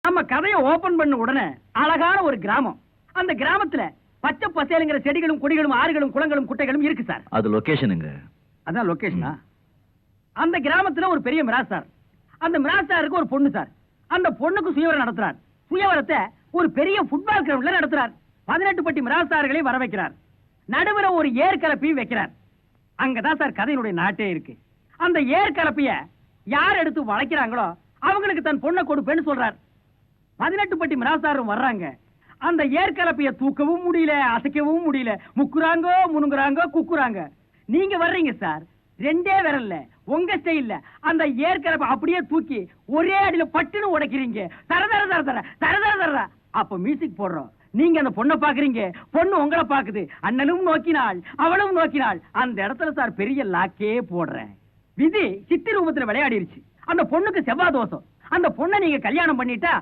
நம்ம கதையை ஓபன் பண்ண உடனே அழகான ஒரு கிராமம். அந்த கிராமத்துல பச்சை பசேலுங்கிற செடிகளும் கொடிகளும் ஆறுகளும் குளங்களும் குட்டைகளும் இருக்கு சார். அது லொகேஷனுங்க. அதான் லொகேஷனா? அந்த கிராமத்துல ஒரு பெரிய மிராஸ்தார். அந்த மிராஸ்தாருக்கு ஒரு பொண்ணு சார். அந்த பொண்ணுக்கு சுயவரம் நடத்துறார். சுயவரத்தை ஒரு பெரிய ஃபுட்பால் கிரவுண்ட்ல நடத்துறார். 18 பட்டி மிராஸ்தார்களை வர வைக்கிறார். நடுவுல ஒரு ஏற்கலப்பையும் வைக்கிறார். அங்கதான் சார் கதையினுடைய நாட்டே இருக்கு. அந்த ஏற்கலப்பைய யார் எடுத்து வளைக்கிறாங்களோ அவங்களுக்கு தன் பொண்ணை கொடுப்பேன்னு சொல்றார். 18 பட்டி மிராஸ்தாரும் வர்றாங்க. அந்த ஏற்கலப்பைய தூக்கவும் முடியல, அசைக்கவும் முடியல. முக்குறாங்கோ முனுங்குறாங்கோ குக்குறாங்க. நீங்க வர்றீங்க சார், ரெண்டே விரல்ல உங்க ஸ்டைல்ல அந்த ஏற்கலப்பை அப்படியே தூக்கி ஒரே அடியில பட்டுன்னு உடைக்கிறீங்க. தர தர தர தர தர தர தர. அப்ப மியூசிக் போடுறோம். நீங்க அந்த பொண்ணை பாக்குறீங்க, பொண்ணு உங்களை பாக்குது. அண்ணனும் நோக்கினாள், அவளும் நோக்கினாள். அந்த இடத்துல சார் பெரிய லாக்கே போடுறேன். விதி சித்தி ரூபத்துல விளையாடிருச்சு. அந்த பொண்ணுக்கு செவ்வாய் தோஷம். அந்த பொண்ணை நீங்க கல்யாணம் பண்ணிட்டா